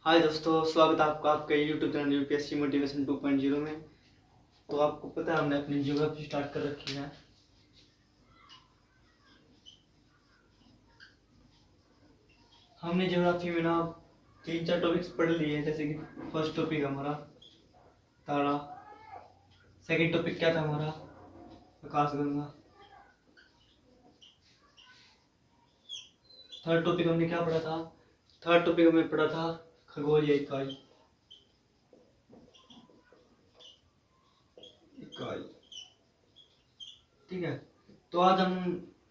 हाय दोस्तों, स्वागत है आपका आपके यूट्यूब चैनल यूपीएससी मोटिवेशन 2.0 में। तो आपको पता है हमने अपनी ज्योग्राफी स्टार्ट कर रखी है। हमने ज्योग्राफी में ना 3-4 टॉपिक्स पढ़ लिए हैं, जैसे कि फर्स्ट टॉपिक हमारा तारा, सेकंड टॉपिक क्या था हमारा आकाशगंगा, थर्ड टॉपिक हमने क्या पढ़ा था, थर्ड टॉपिक हमने पढ़ा था खगोलीय इकाई। ठीक है, तो आज हम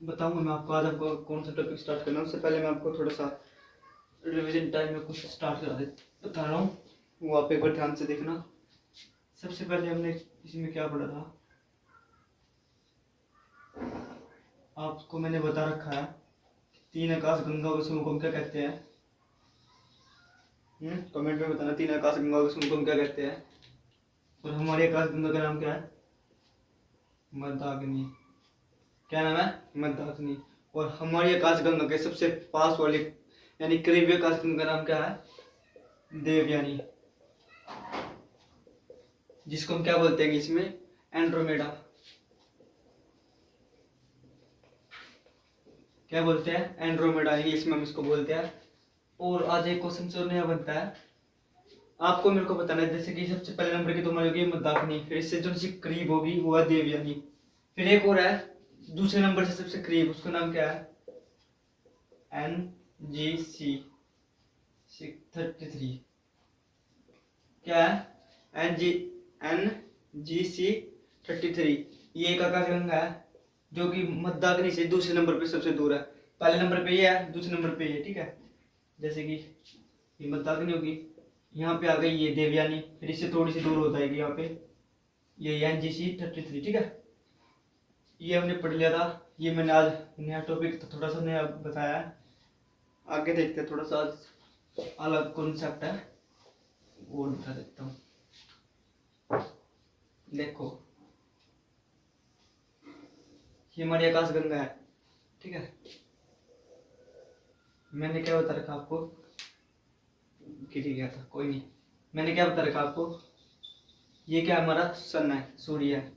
बताऊंगा मैं आपको आज हमको कौन सा टॉपिक स्टार्ट करना है। उससे पहले मैं आपको थोड़ा सा रिवीजन टाइम में कुछ स्टार्ट बता रहा हूँ, वो आप एक बार ध्यान से देखना। सबसे पहले हमने इसमें क्या पढ़ा था, आपको मैंने बता रखा है 3 आकाश गंगा के समूह को क्या कहते हैं। कमेंट में बताना 3 आकाश गंगा के समूह को क्या कहते हैं। और हमारी आकाश गंगा का नाम क्या है, मंदाकिनी। क्या नाम है, मंदाकिनी। और हमारी आकाश गंगा के सबसे पास वाले यानी करीबी आकाश गंगा का नाम क्या है, देवयानी, जिसको हम क्या बोलते हैं इसमें एंड्रोमेडा। क्या बोलते हैं, एंड्रोमेडा, इंग्लिश में हम इसको बोलते हैं। और आज एक क्वेश्चन जो नया बनता है, आपको मेरे को बताना है, जैसे कि सबसे पहले नंबर की तुम्हारी होगी मंदाकिनी, फिर इससे जो करीब होगी वो है देवयानी, फिर एक और है दूसरे नंबर से सबसे करीब, उसका नाम क्या है NGC 33। क्या है NGC 33। ये एक आकाशगंगा है जो कि मंदाकिनी से दूसरे नंबर पे सबसे दूर है। पहले नंबर पे ये है, दूसरे नंबर पे ये। ठीक है, जैसे कि ये मंदाकिनी होगी, यहाँ पे आ गई ये देवयानी, फिर इससे थोड़ी सी दूर हो जाएगी यहाँ पे ये NGC 33। ठीक है, ये हमने पढ़ लिया था। ये मैंने आज नया टॉपिक तो थोड़ा सा नया बताया है। आगे देखते हैं, थोड़ा सा अलग कॉन्सेप्ट है वो बता देता हूँ। देखो, ये हमारी आकाश गंगा है। ठीक है, मैंने क्या बता रखा आपको, गिर गया था, कोई नहीं। मैंने क्या बता रखा आपको, ये क्या हमारा सन है, सूर्य है।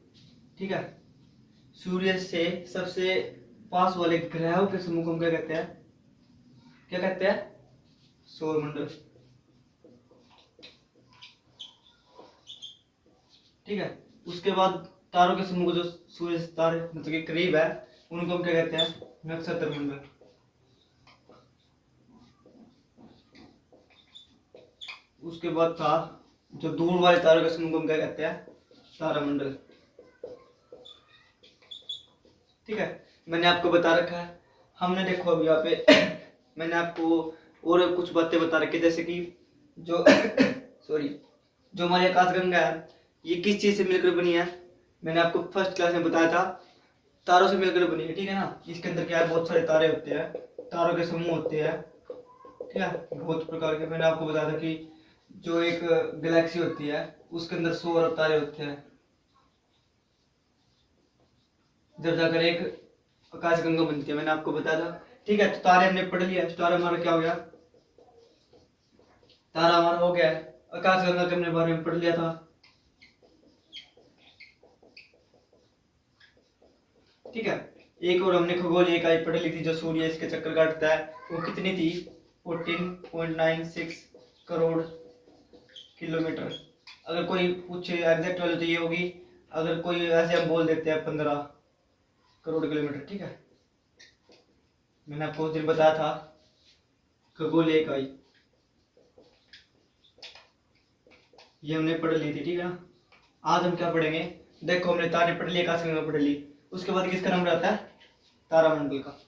ठीक है, सूर्य से सबसे पास वाले ग्रहों के समूह को हम क्या कहते हैं, क्या कहते हैं, सौरमंडल। ठीक है, उसके बाद तारों के समूह को जो सूर्य से तारे मतलब के करीब है उनको हम क्या कहते हैं, नक्षत्र मंडल। उसके बाद था जो दूर वाले तारों के समूह को हम क्या कहते हैं, तारामंडल। ठीक है, मैंने आपको बता रखा है। हमने देखो अभी यहाँ पे मैंने आपको और कुछ बातें बता रखी, जैसे कि जो सॉरी जो हमारी आकाशगंगा है ये किस चीज से मिलकर बनी है, मैंने आपको फर्स्ट क्लास में बताया था, तारों से मिलकर बनी है। ठीक है ना, इसके अंदर क्या है, बहुत सारे तारे होते हैं, तारों के समूह होते हैं। ठीक है, बहुत प्रकार के। मैंने आपको बताया था कि जो एक गैलेक्सी होती है उसके अंदर 100 तारे होते हैं, जब जाकर एक आकाशगंगा बनती है, मैंने आपको बताया था। ठीक है, तो तारे हमने पढ़ लिया। तारा हमारा क्या हो गया, तारा हमारा हो गया। आकाशगंगा के हमने बारे में पढ़ लिया था। ठीक है, एक और हमने खगोलीय इकाई पढ़ ली थी, जो सूर्य इसके चक्कर काटता है, वो कितनी थी, 14.96 करोड़ किलोमीटर। अगर कोई पूछे एग्जैक्ट वैल्यू तो ये होगी, अगर कोई ऐसे हम बोल देते हैं 15 करोड़ किलोमीटर। ठीक है, मैंने आपको उस दिन बताया था खगोलीय इकाई, ये हमने पढ़ ली थी। ठीक है, आज हम क्या पढ़ेंगे, देखो हमने तारे पढ़ ली, आकाशगंगा पढ़ ली, उसके बाद किसका नंबर आता है, तारामंडल का।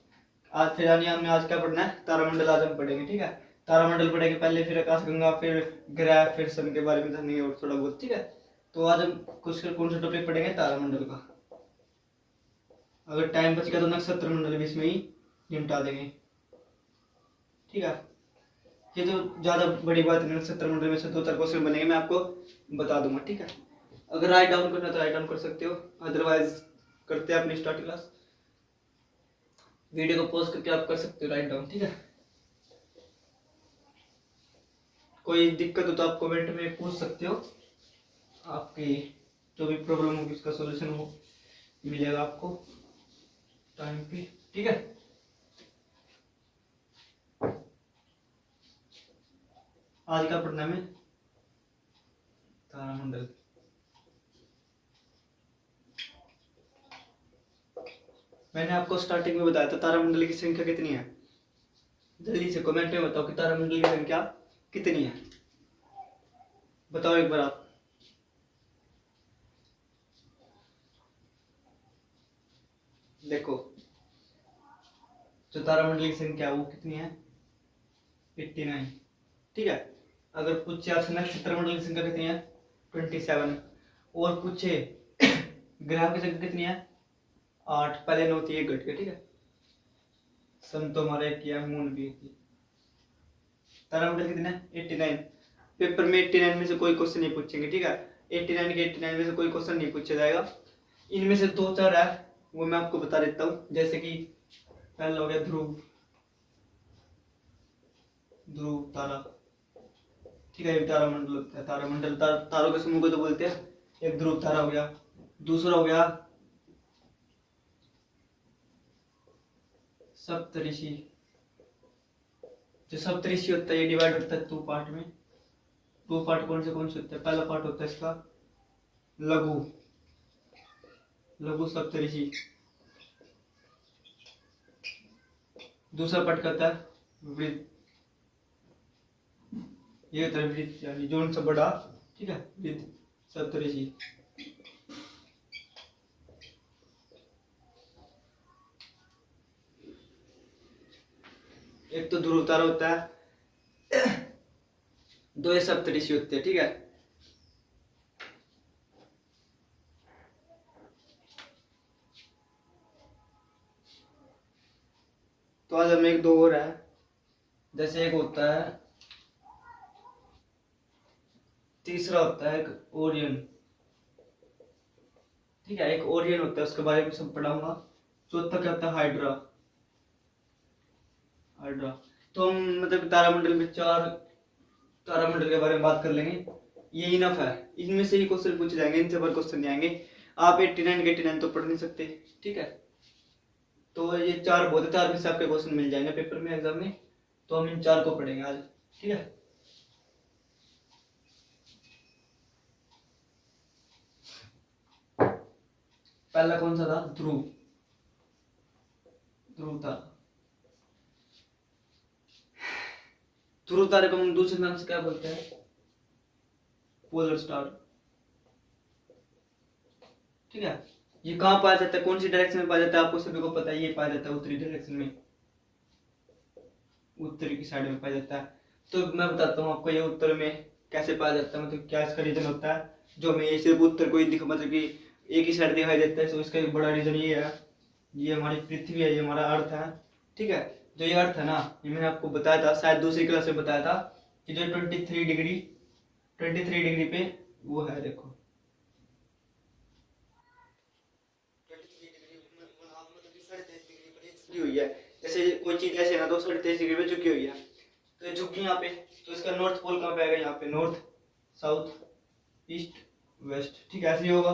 आज फिर यानी हमने आज क्या पढ़ना है, तारामंडल आज हम पढ़ेंगे। ठीक है, तारामंडल पढ़ेंगे पहले, फिर आकाशगंगा, फिर ग्रह, फिर सन के बारे में जानेंगे और थोड़ा बहुत। ठीक है, तो आज हम कुछ कौन सा टॉपिक पढ़ेंगे, तारामंडल का। अगर टाइम बच गया तो नक्षत्र मंडल भी इसमें ही निपटा देंगे। ठीक है, ये तो ज्यादा बड़ी बात नहीं, नक्षत्र मंडल में से 2-4 क्वेश्चन बनेंगे, मैं आपको बता दूंगा। ठीक है, अगर राइट डाउन करना तो राइट डाउन कर सकते हो, अदरवाइज करते हैं अपनी स्टार्ट क्लास। वीडियो को पॉज करके आप कर सकते हो राइट डाउन। ठीक है, कोई दिक्कत हो तो आप कमेंट में पूछ सकते हो। आपकी जो भी प्रॉब्लम होगी उसका सॉल्यूशन हो मिलेगा आपको टाइम पे, ठीक है। आज का पढ़ना में तारामंडल। मैंने आपको स्टार्टिंग में बताया था तारामंडल की संख्या कितनी है। जल्दी से कमेंट में बताओ कि तारामंडल की संख्या कितनी है। बताओ एक बार आप। देखो जो तारामंडल की संख्या वो कितनी है, 89, ठीक है। अगर पूछे आपसे नक्षत्र मंडल की संख्या कितनी है, 27। और पूछे ग्रह की संख्या कितनी है, 8। पहले 9 थी, 1 घट के, ठीक है। सन तो हमारा एक किया, मून भी थी। तारामंडल कितना है, 89। पेपर में 89 में से कोई क्वेश्चन नहीं पूछेंगे, ठीक है। 89 के 89 में से कोई क्वेश्चन नहीं पूछा जाएगा। इनमें से 2-4 है वो मैं आपको बता देता हूँ। जैसे कि पहला हो गया ध्रुव, ध्रुव तारा, ठीक है। तारामंडल होता है, तारामंडल तारों के समूह को तो बोलते हैं। एक ध्रुव तारा हो गया। दूसरा हो गया सप्तऋषि। जो सप्तऋषि होता है ये डिवाइड होता है 2 पार्ट में। 2 पार्ट कौन से होते हैं। पहला पार्ट होता है इसका लघु, लघु सप्तऋषि। दूसरा पार्ट कहता है वृत्त, ये होता है वृत्त यानी जोन से बड़ा, ठीक है, वृत्त सप्तऋषि। एक तो ध्रुव तारा होता है, 2 सप्तऋषि होते हैं, ठीक है। तो आज हमें एक 2 और है। जैसे एक होता है, तीसरा होता है एक ओरियन, ठीक है। एक ओरियन होता है, उसके बारे में सब पढ़ाऊंगा। चौथा क्या होता है, हाइड्रा, हाइड्रा। तो हम मतलब तारामंडल में 4 तारामंडल के बारे में बात कर लेंगे, ये इनफ है। इनमें से ही क्वेश्चन पूछे जाएंगे, इनसे पर क्वेश्चन नहीं आएंगे। आप 89 के 89 तो पढ़ नहीं सकते, ठीक है। तो ये 4 बहुत है, 4 में से आपके क्वेश्चन मिल जाएंगे पेपर में, एग्जाम में। तो हम इन 4 को पढ़ेंगे आज, ठीक है। पहला कौन सा था, ध्रुव, ध्रुव तारा। ध्रुव तारे को हम दूसरे नाम से क्या बोलते हैं, पोलर स्टार, ठीक है। ये कहाँ पाया जाता है, कौन सी डायरेक्शन में पाया जाता है, आपको सभी को पता है। ये पाया जाता है उत्तरी डायरेक्शन में, उत्तरी की साइड में पाया जाता है। तो मैं बताता हूँ आपको ये उत्तर में कैसे पाया जाता है, मतलब क्या इसका रीजन होता है। जो हमें सिर्फ उत्तर को ही दिख, मतलब कि एक ही साइड दिखाई देता है, तो इसका एक बड़ा रीजन ये है। ये हमारी पृथ्वी है, ये हमारा अर्थ है, ठीक है। जो ये अर्थ है ना, ये मैंने आपको बताया था, शायद दूसरी क्लास में बताया था कि जो 23 डिग्री पे वो है, देखो 23 डिग्री, मतलब 23.5 डिग्री पर ये झुकी हुई है। जैसे कोई चीज ऐसे ना, तो 23.5 डिग्री पे झुकी हुई है, तो ये झुकी यहाँ पे। तो इसका नॉर्थ पोल कहाँ पे आएगा, यहाँ पे, नॉर्थ, साउथ, ईस्ट, वेस्ट, ठीक है, ऐसे ही होगा।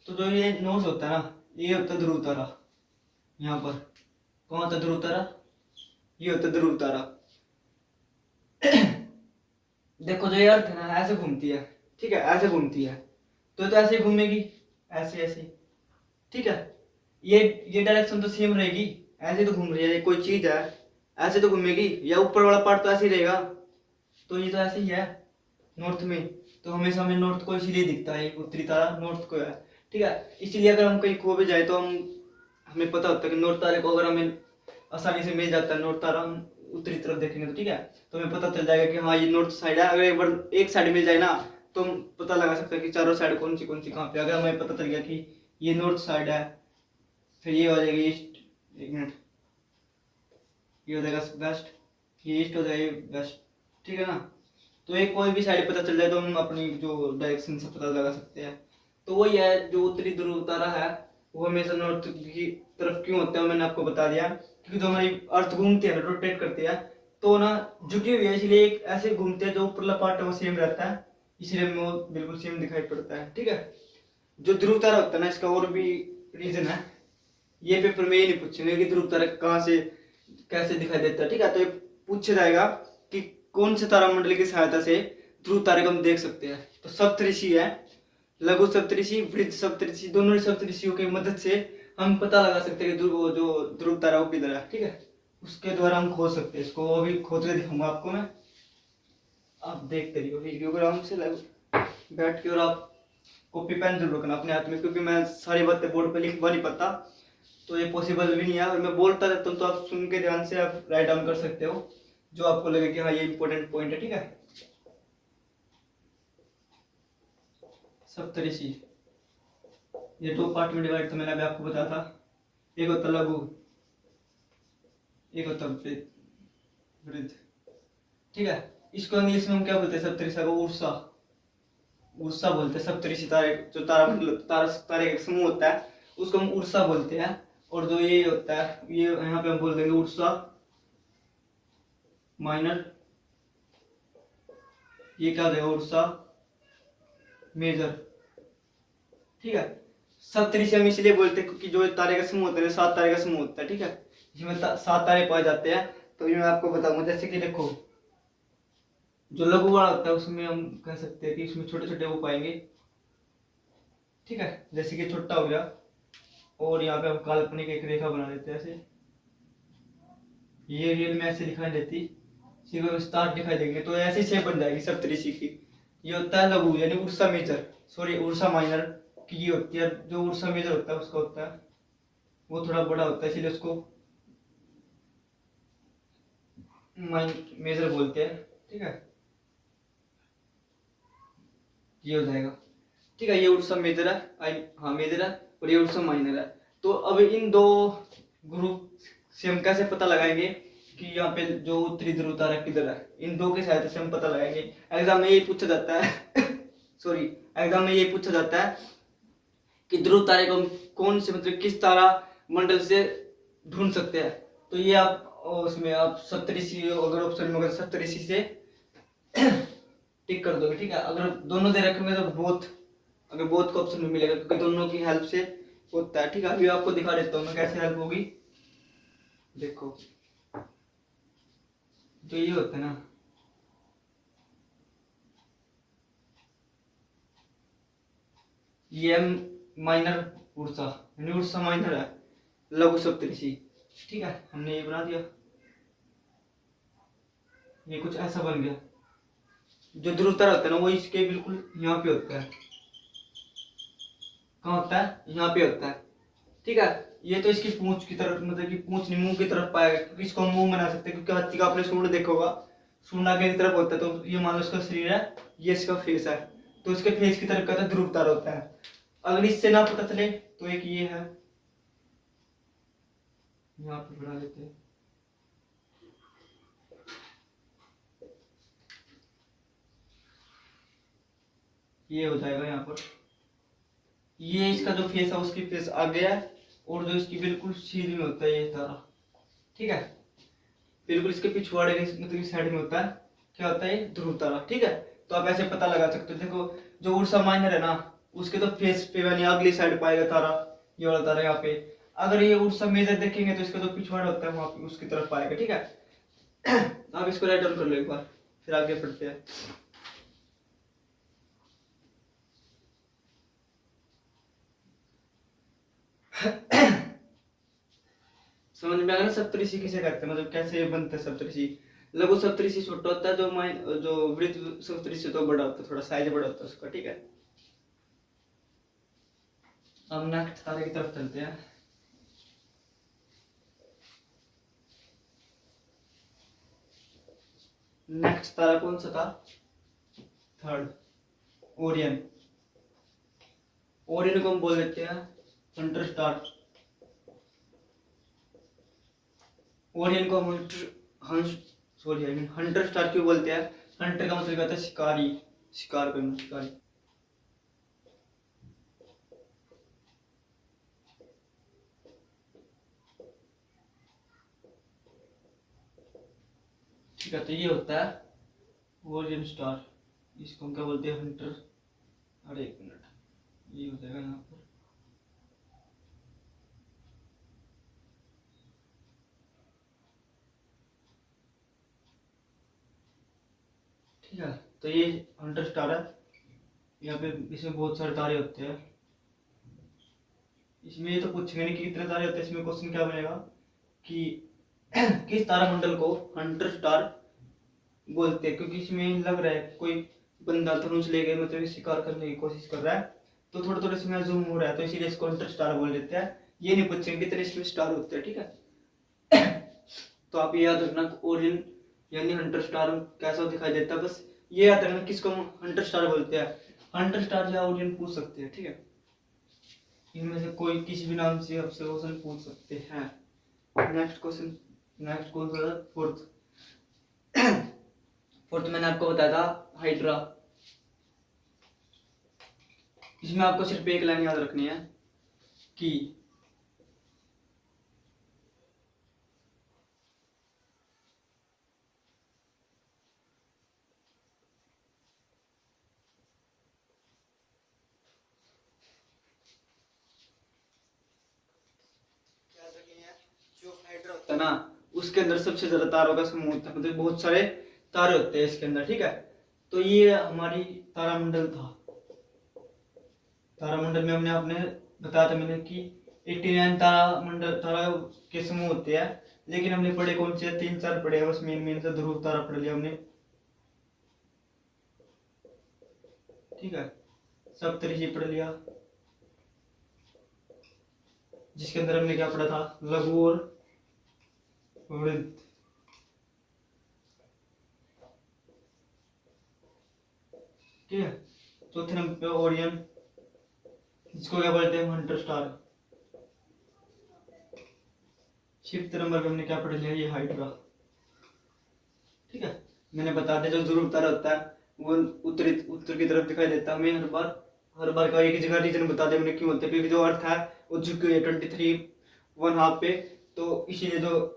तो जो ये नॉर्थ होता है ना, ये होता है ध्रुव तारा। यहाँ पर कौन होता है ध्रुव तारा, ये होता है ध्रुव तारा। देखो जो ये अर्थ है ना, ऐसे घूमती है, ठीक है, ऐसे घूमती है। तो ऐसे ही घूमेगी, ऐसे ऐसे, ठीक है। ये डायरेक्शन तो सेम रहेगी, ऐसे तो घूम रही है, कोई चीज है ऐसे तो घूमेगी, या ऊपर वाला पार्ट तो ऐसे ही रहेगा। तो ये तो ऐसे ही है नॉर्थ में। तो हमेशा हमें नॉर्थ को इसीलिए दिखता है, उत्तरी तारा नॉर्थ को है, ठीक है। इसलिए अगर हम कहीं खो भी जाए तो हमें पता होता है कि नॉर्थ तारे को अगर हमें आसानी से मिल जाता है, नॉर्थ तारा हम उत्तरी तरफ देखेंगे तो, ठीक है। तो हमें पता चल जाएगा कि हाँ ये नॉर्थ साइड है। अगर एक बार एक साइड मिल जाए ना, तो हम पता लगा सकते हैं कि चारों साइड कौन सी कहाँ पे। अगर हमें पता चल गया कि ये नॉर्थ साइड है, फिर ये हो जाएगा ईस्ट, एक मिनट, ये हो जाएगा वेस्ट, ये ईस्ट हो जाएगा वेस्ट, ठीक है ना। तो एक कोई भी साइड पता चल जाए तो हम अपनी जो डायरेक्शन से पता लगा सकते हैं। तो वही है, जो उत्तरी ध्रुव तारा है वो हमेशा नॉर्थ की तरफ क्यों होता है, मैंने आपको बता दिया। क्योंकि जो हमारी अर्थ घूमती है, रोटेट करती है, तो ना झुकी हुई है, इसलिए एक ऐसे घूमते हैं, जो ऊपरला पार्ट है वो सेम रहता है, इसलिए हमें वो बिल्कुल सेम दिखाई पड़ता है। ठीक है, जो ध्रुव तारा होता है ना, इसका और भी रीजन है। ये पेपर में ये नहीं पूछेंगे कि ध्रुव तारा कहाँ से कैसे दिखाई देता है। ठीक है, तो ये पूछा जाएगा कि कौन से तारामंडल की सहायता से ध्रुव तारे को हम देख सकते हैं। तो सप्तऋषि है, लघु सप्तऋषि, वृद्ध सप्तऋषि, दोनों सप्तऋषियों की मदद से हम पता लगा सकते हैं कि जो ध्रुव तारा वो किधर है। ठीक है, उसके द्वारा हम खोज सकते हैं इसको, वो भी खोज के दिखाऊंगा आपको मैं। आप देखते रहिए वीडियो को आराम से बैठ के, और आप कॉपी पेन जरूर रखना अपने हाथ में, क्योंकि मैं सारी बातें बोर्ड पे लिखवा नहीं पाता, तो ये पॉसिबल भी नहीं है। और मैं बोलता रहता हूँ, तो आप सुन के ध्यान से आप राइट डाउन कर सकते हो, जो आपको लगे कि हाँ ये इंपॉर्टेंट पॉइंट है। ठीक है, सप्तऋषि ये दो पार्ट में डिवाइड, तो मैंने अभी आपको बताया था। एक होता लघु, एक होता वृद्ध। ठीक है, इसको इंग्लिश में हम क्या बोलते हैं, सप्तऋषि को उर्सा, उर्सा बोलते हैं। सप्तऋषि तारे, जो तारामंडल तारे का समूह होता है, उसको हम उर्सा बोलते हैं। और जो ये होता है, ये यहाँ पे हम बोल देंगे उर्सा माइनर, ये क्या देगा, उर्सा मेजर। ठीक है, सप्तऋषि हम इसलिए बोलते हैं क्योंकि जो तारे का समूह होता है, 7 तारे का समूह होता है। ठीक है, जिसमें 7 तारे पाए जाते हैं। तो ये मैं आपको बताऊंगा, जैसे कि देखो, जो लघु वाला होता है उसमें हम कह सकते हैं कि इसमें छोटे छोटे वो पाएंगे। ठीक है, जैसे कि छोटा हो गया, और यहाँ पे हम काल्पनिक एक रेखा बना देते हैं ऐसे, ये रियल में ऐसे दिखाई देती, सिर्फ विस्तार दिखाई देंगे, तो ऐसी शेप बन जाएगी सप्तऋषि की। ये होता है लघु, यानी Ursa Major, sorry Ursa Minor की ये होती है। जो उर्सा मेजर होता है उसका होता है, वो थोड़ा बड़ा होता है, इसलिए उसको मेजर बोलते हैं। ठीक है, ये हो जाएगा। ठीक है, ये उर्सा मेजर है, हाँ मेजर है, और ये उर्सा माइनर है। तो अब इन दो ग्रुप से हम कैसे पता लगाएंगे कि यहाँ पे जो उत्तरी ध्रुव तारा किधर है, इन दो की सहायता से हम पता लगाएंगे। एग्जाम में ये पूछा जाता है सॉरी, एग्जाम में ये पूछा जाता है कि ध्रुव तारे को हम कौन से, मतलब किस तारा मंडल से ढूंढ सकते हैं। तो ये आप उसमें आप सप्तऋषि, अगर ऑप्शन में अगर सप्तऋषि से टिक कर दोगे। ठीक है, अगर दोनों दे रखेंगे तो बोथ, अगर बोथ का ऑप्शन भी मिलेगा, क्योंकि दोनों की हेल्प से होता है। ठीक है, अभी आपको दिखा देता हूँ मैं कैसे हेल्प होगी। देखो, जो ये होता है ना, ये माइनर उर्सा, यानी उर्सा माइनर है, लघु सप्तऋषि। ठीक है, हमने ये बना दिया, ये कुछ ऐसा बन गया। जो ध्रुव तारा होता है ना, वो इसके बिल्कुल यहाँ पे होता है। कहाँ होता है, यहाँ पे होता है। ठीक है, ये तो इसकी पूंछ की तरफ, मतलब कि पूंछ नहीं, मुंह की तरफ पाएगा, क्योंकि इसको हम मुंह बना सकते हैं, क्योंकि हाथी का आपने सूंड देखा होगा, सूंड आगे की तरफ होता है। तो ये मान लो इसका शरीर है, ये इसका फेस है, तो इसके फेस की तरफ का ध्रुव तारा होता है। अगर इससे ना पता चले तो एक ये है, यहाँ पे बढ़ा देते हैं, ये हो जाएगा यहाँ पर। ये इसका जो फेस है, उसकी फेस आगे है, और जो इसकी बिल्कुल सीधी में होता है ये तारा। ठीक है, बिल्कुल इसके पिछवाड़े के मतलब साइड में होता है, क्या होता है, ध्रुव तारा। ठीक है, तो आप ऐसे पता लगा सकते हो। देखो, जो उर्सा माइनर है ना, उसके तो फेस पे यानी अगली साइड पाएगा तारा, ये वाला तारा यहाँ पे। अगर ये उर्सा मेजर देखेंगे तो इसका जो पिछवाड़ा होता है वहां पे उसकी तरफ पाएगा। ठीक है आप इसको राइट डाउन कर लो एक बार, फिर आगे बढ़ते हैं। समझ में आ गया ना, सप्तऋषि किसे कहते हैं, मतलब कैसे बनते हैं सप्तऋषि। लघु सप्तऋषि छोटा होता है, जो वृद्ध सप्तऋषि तो बड़ा होता है, थोड़ा साइज बड़ा होता है उसका। ठीक है, अब नेक्स्ट तारे की तरफ चलते हैं। नेक्स्ट तारा कौन सा था, थर्ड, ओरियन। ओरियन को हम बोल देते हैं हंटर स्टार। ओरियन को हम हंस sorry I mean Hunter star क्यों बोलते हैं, हंटर का मतलब होता है शिकारी, शिकार करना, शिकारी। इसका तो ये होता है ओरियन स्टार, इसको हम क्या बोलते हैं, हंटर। अरे एक मिनट, ये हो जाएगा यहाँ पर। ठीक है, तो ये हंटर स्टार है। यहाँ पे इसमें बहुत सारे तारे होते हैं। इसमें ये तो पूछेंगे नहीं कि कितने तारे होते हैं, इसमें क्वेश्चन क्या बनेगा कि किस तारामंडल को हंटर स्टार बोलते हैं, क्योंकि इसमें लग रहा है कोई बंदा धनुष लेके मतलब शिकार करने की कोशिश कर रहा है, तो थोड़ा थोड़ा इसमें जूम हो रहा है, तो इसीलिए इसको हंटर स्टार बोल देते हैं। ये नहीं पूछेंगे कितने इसमें स्टार होते हैं, ठीक है। तो आप ये याद रखना, ओरियन यानी हंटर स्टार कैसा दिखाई देता है, बस ये याद रखना किसको हम हंटर स्टार बोलते हैं। हंटर स्टार या ओरियन पूछ सकते हैं, ठीक है। इनमें से कोई किसी भी नाम से आपसे क्वेश्चन पूछ सकते हैं। नेक्स्ट क्वेश्चन, नेक्स्ट कौन सा था, फोर्थ। फोर्थ मैंने आपको बताया था हाइड्रा। इसमें आपको सिर्फ एक लाइन याद रखनी है कि जो हाइड्रा होता है ना, उसके अंदर सबसे ज्यादा तारों का समूह होता है, मतलब बहुत सारे तारे होते हैं इसके अंदर, ठीक है। तो ये हमारी तारामंडल था। तारामंडल में हमने आपने बताया था मैंने कि 89 तारामंडल तारा के समूह होते हैं, लेकिन हमने पढ़े कौन से, 3-4 पढ़े हैं बस, मेन मेन से ध्रुव तारा पढ़ लिया हमने, ठीक है। सप्तऋषि पढ़ लिया, जिसके अंदर हमने क्या पढ़ा था, लघु और वृत्त, ठीक है। चौथे नंबर पे ओरियन, जिसको क्या बोलते हैं, हंटर स्टार। फिफ्थ नंबर पे हमने क्या पढ़ लिया, ये हाइड्रा, ठीक है। मैंने बता दिया जो ध्रुव तारा होता है वो उत्तर की तरफ दिखाई देता है हमें हर बार का एक जगह रीजन बता दिया मैंने क्यों होता है, क्योंकि जो अर्थ है वो झुकी हुई है 23 1/2 पे, तो इसीलिए जो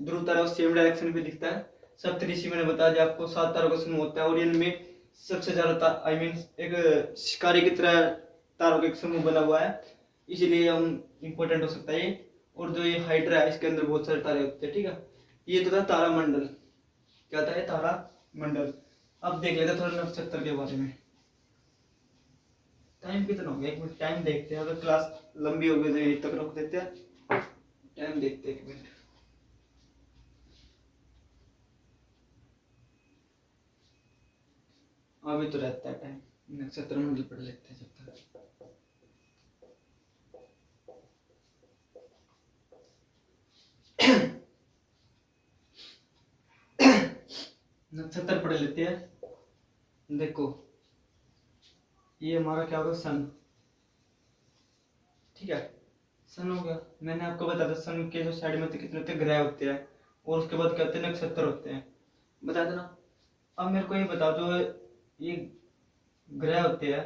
ध्रुव तारा सेम डायरेक्शन पे दिखता है। सप्तऋषि मैंने बता दिया आपको, 7 तारों का समूह होता है, और इनमें सबसे ज्यादा आई मीन एक शिकारी की तरह तारों का एक समूह बना हुआ है, इसीलिए हम इंपॉर्टेंट हो सकता है ये। और जो ये हाइड्रा है इसके अंदर बहुत सारे तारे होते हैं, ठीक है। ये तो था तारामंडल, क्या था ये, तारा मंडल। अब देख लेते हैं थोड़ा नक्षत्र के बारे में। टाइम कितना हो गया, एक मिनट टाइम देखते हैं, अगर क्लास लंबी हो गई तो यहीं तक रोक देते हैं। टाइम देखते हैं, एक मिनट। अभी तो रहता है टाइम, नक्षत्र मंडल पढ़ लेते हैं जब तक। नक्षत्र पढ़ लेते हैं। देखो ये हमारा क्या होगा, सन, ठीक है। सन हो गया, मैंने आपको बताया था सन के जो साइड में कितने होते ग्रह होते हैं, और उसके बाद क्या होते हैं, नक्षत्र होते हैं, बता देना। अब मेरे को ये बता दो, ये ग्रह होते हैं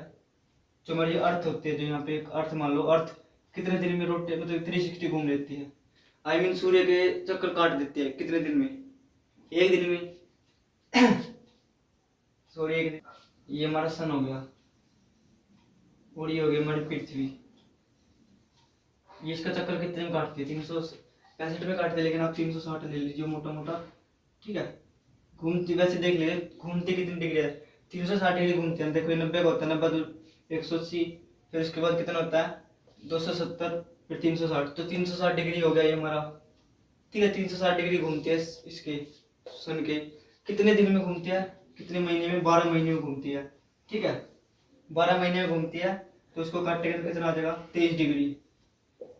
जो हमारी अर्थ होती है, जो यहाँ पे एक अर्थ मान लो, अर्थ कितने दिन में रोटेट मतलब 360 घूम लेती है, आई मीन सूर्य के चक्कर काट देती है कितने दिन में, एक दिन में। सॉरी एक दिन। ये हमारा सन हो गया, और ये हो गई हमारी पृथ्वी। ये इसका चक्कर कितने में काटती है, 365 में काटती है, लेकिन आप 360 ले लीजिए मोटा मोटा, ठीक है। घूमती वैसे देख ले घूमती कितनी डिग्री है, 360 डिग्री घूमते हैं। देखो 90 का होता है, 90 तो 180, फिर उसके बाद कितना होता है 270, फिर 360, तो 360 डिग्री हो गया ये हमारा, ठीक है। 360 डिग्री घूमती है इसके सन के, कितने दिन में घूमती है, कितने महीने में, 12 महीने में घूमती है, ठीक है। 12 महीने में घूमती है, तो उसको काटेंगे तो कितना आ जाएगा 23 डिग्री,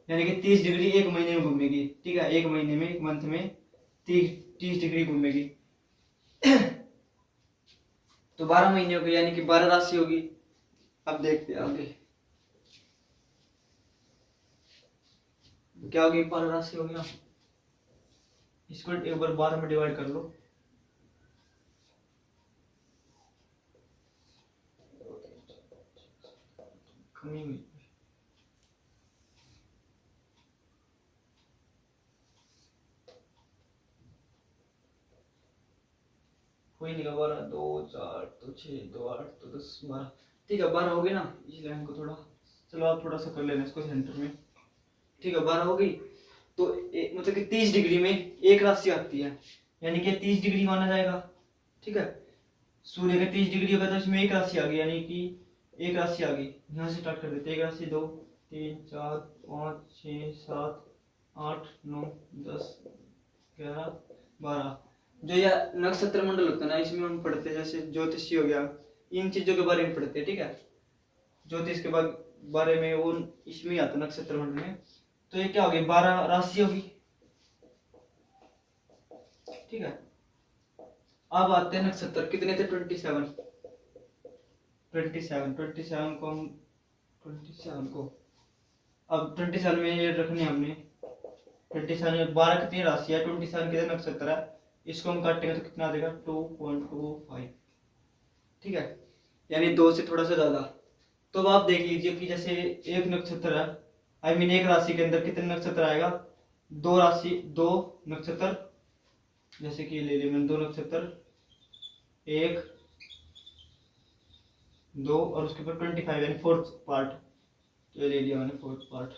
यानी कि 30 डिग्री एक महीने में घूमेगी, ठीक है। एक महीने में, एक मंथ में 30 डिग्री घूमेगी। तो 12 महीने हो गए, यानी कि 12 राशि होगी। अब देखते हैं आगे क्या होगी, 12 राशि हो गया, इसको एक बार 12 में डिवाइड कर लो, कमी हुई। कोई नहीं, 12 2 4 तो 6 2 8 तो 10 12, ठीक है 12 हो गई ना। इस लाइन को थोड़ा, चलो आप थोड़ा सा कर लेना इसको सेंटर में, ठीक है 12 हो गई। तो मतलब कि 30 डिग्री में एक राशि आती है, यानी कि 30 डिग्री माना जाएगा, ठीक है। सूर्य का 30 डिग्री होगा तो इसमें एक राशि आ गई, यानी कि एक राशि आ गई। यहाँ से स्टार्ट कर देते हैं, एक राशि 2 3 4 5 6 7 8 9 10 11 12। जो यह नक्षत्र मंडल होता है ना, इसमें हम पढ़ते हैं जैसे ज्योतिषी हो गया, इन चीजों के बारे में पढ़ते हैं, ठीक है। ज्योतिष के बारे में वो इसमें ही आता है नक्षत्र मंडल में। तो ये क्या होगी, 12 राशि होगी, ठीक है। अब आते हैं नक्षत्र, कितने थे 27 को हम 27 को, अब 27 में ये रखने हमने 27 में 12 कितनी राशि है, 27 कितने नक्षत्र है, इसको हम काटेंगे तो कितना देगा 2.25, ठीक है, यानी 2 से थोड़ा सा ज्यादा। तो अब आप देख लीजिए कि जैसे एक नक्षत्र है, आई मीन एक राशि के अंदर कितने नक्षत्र आएगा, 2 नक्षत्र, जैसे कि ले लिया मैंने 2 नक्षत्र 1 2 और उसके ऊपर 25 यानी 4th पार्ट, तो ये ले लिया मैंने 4th पार्ट,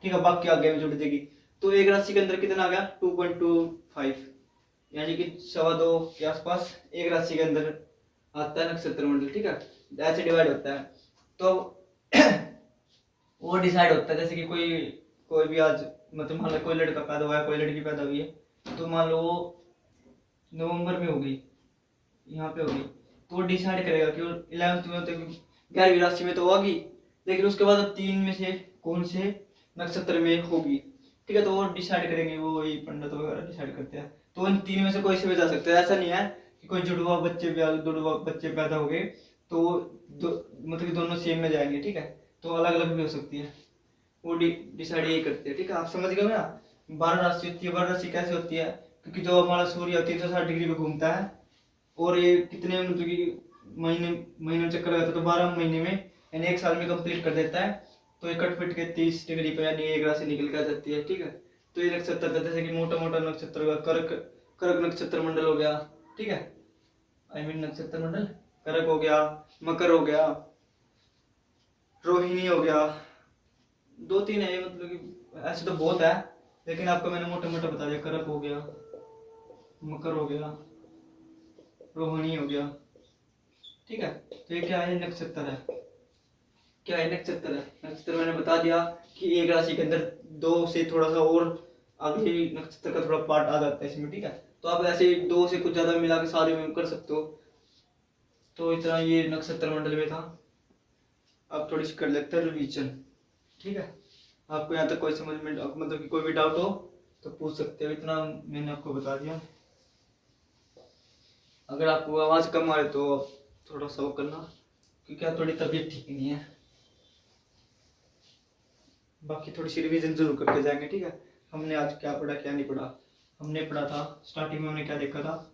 ठीक है। बाकी आगे में जुड़ जाएगी। तो एक राशि के अंदर कितना आ गया 2.25, यानी कि 2.25 के आसपास एक राशि के अंदर आता है नक्षत्र मंडल, ठीक है। ऐसे डिवाइड होता है। तो वो डिसाइड होता है, जैसे कि कोई भी आज मतलब मान लो कोई लड़का पैदा हुआ है, कोई लड़की पैदा हुई है, तो मान लो वो नवंबर में होगी, यहाँ पे होगी, तो वो डिसाइड करेगा कि 11th में तो 11वीं राशि में तो होगी, लेकिन उसके बाद 3 में से कौन से नक्षत्र में होगी, ठीक है। तो वो डिसाइड करेंगे, वो वही पंडित वगैरह डिसाइड करते हैं। तो इन 3 में से कोई से भी जा सकते हैं, ऐसा नहीं है कि कोई जुड़वा बच्चे पैदा हो गए तो मतलब कि दोनों सेम में जाएंगे, ठीक है। तो अलग अलग भी हो सकती है, वो डिसाइड यही करते हैं, ठीक है। आप समझ गए ना। 12 राशि होती है, 12 राशि कैसे होती है, क्योंकि जो हमारा सूर्य 360 डिग्री पे घूमता है, और ये कितने मतलब कि महीने चक्कर लगाता है, तो 12 महीने में यानी एक साल में कंप्लीट कर देता है। तो ये कट पिट के 30 डिग्री पे यानी एक राशि निकल के आ जाती है, ठीक है। तो ये नक्षत्र जैसे कि मोटा मोटा नक्षत्र होगा, कर्क नक्षत्र मंडल हो गया, ठीक है, आई मीन नक्षत्र मंडल कर्क हो गया, मकर हो गया, रोहिणी हो गया, 2-3 है ये, मतलब कि ऐसे तो बहुत है, लेकिन आपको मैंने मोटा मोटा बता दिया। कर्क हो गया, मकर हो गया, रोहिणी हो गया, ठीक है। तो ये क्या है, नक्षत्र है, क्या है नक्षत्र है। नक्षत्र मैंने बता दिया कि एक राशि के अंदर 2 से थोड़ा सा और आगे नक्षत्र का थोड़ा पार्ट आ जाता है इसमें, ठीक है। तो आप ऐसे 2 से कुछ ज्यादा मिला के सारे में कर सकते हो। तो इतना ये नक्षत्र मंडल में था। अब थोड़ी सी कर लेते हैं रिवीजन, ठीक है। आपको यहाँ तक कोई समझ में मतलब कि कोई भी डाउट हो तो पूछ सकते हो, इतना मैंने आपको बता दिया। अगर आपको आवाज कम आ रही तो थोड़ा सा वो करना, क्योंकि थोड़ी तबीयत ठीक नहीं है। बाकी थोड़ी सी रिवीजन जरूर करके जाएंगे, ठीक है। हमने आज क्या पढ़ा क्या नहीं पढ़ा, हमने पढ़ा था स्टार्टिंग में, हमने क्या देखा था,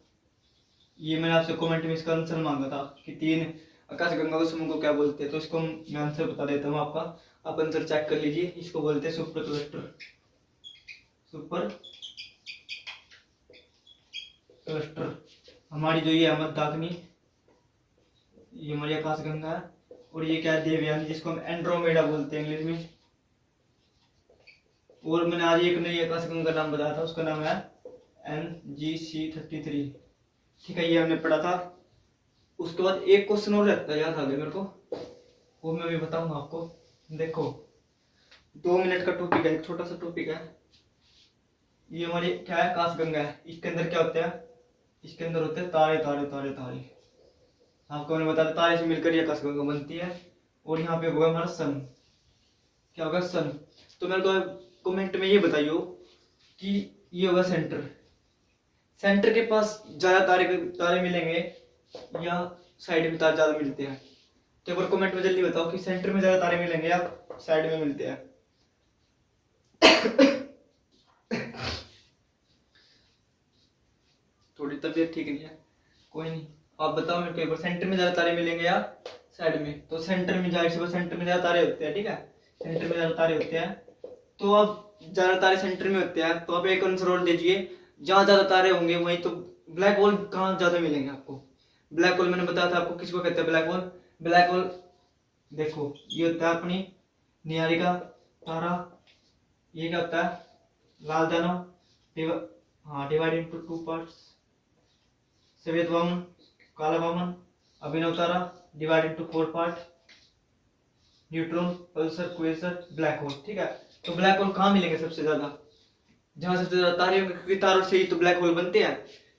ये मैंने आपसे कमेंट में इसका आंसर मांगा था कि 3 आकाश गंगा को समूह को क्या बोलते हैं। तो इसको मैं आंसर बता देता हूँ आपका, आप आंसर चेक कर लीजिए। इसको बोलते हैं सुपर क्लस्टर। हमारी जो ये मंदाकिनी, ये हमारी आकाश गंगा है, और ये क्या है देवयानी, जिसको हम एंड्रोमेडा बोलते हैं इंग्लिश में। और मैंने आज एक नई आकाश गंगा का नाम बताया था, उसका नाम है NGC-33, ठीक है। ये हमने पढ़ा था। उसके बाद एक क्वेश्चन और रहता है, याद आ गया मेरे को, वो मैं भी बताऊंगा आपको। देखो 2 मिनट का टॉपिक है, एक छोटा सा टॉपिक है। ये हमारी क्या है, आकाश गंगा है। इसके अंदर क्या होता है, इसके अंदर होते हैं तारे तारे तारे तारे। आपको मैंने बताया तारे से मिलकर ये आकाश गंगा बनती है। और यहाँ पे होगा हमारा सन, क्या होगा सन। तो मेरे को कमेंट में ये बताइयो कि ये होगा सेंटर, सेंटर के पास ज्यादा तारे मिलेंगे या साइड में तारे ज्यादा मिलते हैं। तो एक बार कमेंट में जल्दी बताओ कि सेंटर में ज्यादा तारे मिलेंगे या साइड में मिलते हैं। थोड़ी तबीयत ठीक नहीं है, कोई नहीं, आप बताओ मेरे को एक बार, सेंटर में ज्यादा तारे मिलेंगे या साइड में। तो सेंटर में, जाहिर सी बात सेंटर में ज्यादा तारे होते हैं, ठीक है, सेंटर में ज्यादा तारे होते हैं। तो अब ज्यादा तारे सेंटर में होते हैं, तो आप एक आंसर और दीजिए, जहां ज्यादा तारे होंगे वहीं तो ब्लैक होल कहाँ ज्यादा मिलेंगे आपको? ब्लैक होल मैंने बताया था आपको किसको कहते हैं ब्लैक होल। ब्लैक होल देखो ये होता है अपनी निहारिका तारा, ये क्या होता है लाल दानव, डिवाइड इनटू टू पार्ट्स, श्वेत वामन, काला वामन, अभिनव तारा, divide into four part, neutron, pulsar, quasar, black hole. ठीक है, तो ब्लैक होल कहाँ मिलेंगे सबसे ज्यादा? जहां सबसे ज्यादा तारे होंगे, क्योंकि तारों से ही तो ब्लैक होल बनते हैं।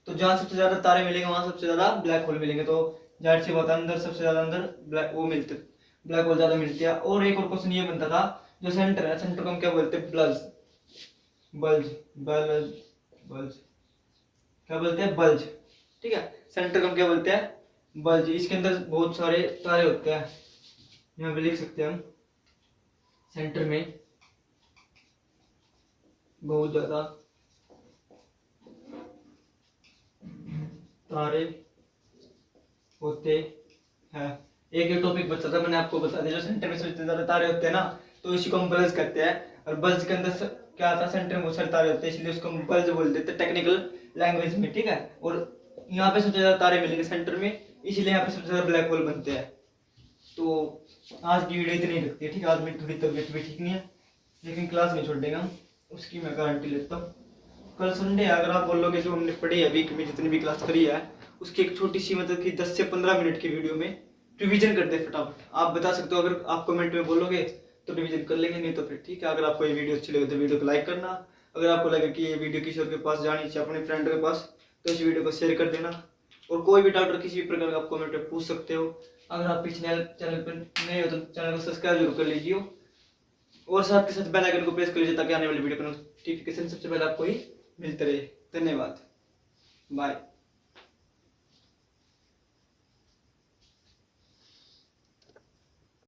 तो जहां सबसे ज्यादा तारे मिलेंगे वहां सबसे ज्यादा ब्लैक होल मिलेंगे। तो जाहिर सी बात है अंदर सबसे ज्यादा अंदर ब्लैक वो मिलते, ब्लैक होल ज्यादा मिलते हैं। और एक और क्वेश्चन ये बनता था, जो सेंटर है, सेंटर को हम क्या बोलते हैं? बल्ज, बल्ज, बल्ज, बल्ज, क्या बोलते हैं? बल्ज। ठीक है, सेंटर को हम क्या बोलते हैं? बल्ज। इसके अंदर बहुत सारे तारे होते हैं, यहाँ पे लिख सकते हैं हम, सेंटर में बहुत ज्यादा तारे होते हैं। एक ये टॉपिक बचा था, मैंने आपको बता दिया, जो सेंटर में सबसे ज्यादा तारे होते हैं ना, तो इसी को हम बल्ज कहते हैं। और बल्ज के अंदर क्या आता है? सेंटर में बहुत सारे तारे होते हैं, इसलिए उसको हम बल्ज बोल देते हैं टेक्निकल लैंग्वेज में। ठीक है, और यहाँ पे सबसे ज्यादा तारे मिलेंगे सेंटर में, इसलिए यहाँ पे सबसे ज्यादा ब्लैक होल बनते हैं। तो आज की वीडियो इतनी रखती है। ठीक है, आज मेरी थोड़ी तबीयत भी ठीक नहीं है, लेकिन क्लास नहीं छोड़ देगा हम, उसकी मैं गारंटी लेता हूँ। कल संडे है, अगर आप बोलोगे जो हमने पढ़ी है वीक में जितनी भी क्लास करी है, उसकी एक छोटी सी मतलब कि 10 से 15 मिनट की वीडियो में रिवीजन कर दे फटाफट। आप बता सकते हो, अगर आप कमेंट में बोलोगे तो रिवीजन कर लेंगे, नहीं तो फिर ठीक है। अगर आपको ये वीडियो अच्छी लगे तो वीडियो को लाइक करना, अगर आपको लगे कि ये वीडियो किसी और के पास जानी चाहिए, अपने फ्रेंड के पास, तो इस वीडियो को शेयर कर देना। और कोई भी डाउट किसी भी प्रकार का आप कमेंट में पूछ सकते हो। अगर आप इस चैनल पर नए हो तो चैनल को सब्सक्राइब जरूर कर लीजिए, और साथ के साथ बेल आइकन को प्रेस कर लीजिए, ताकि आने वाली वीडियो का नोटिफिकेशन सबसे पहले आपको ही मिलते रहे। धन्यवाद, बाय।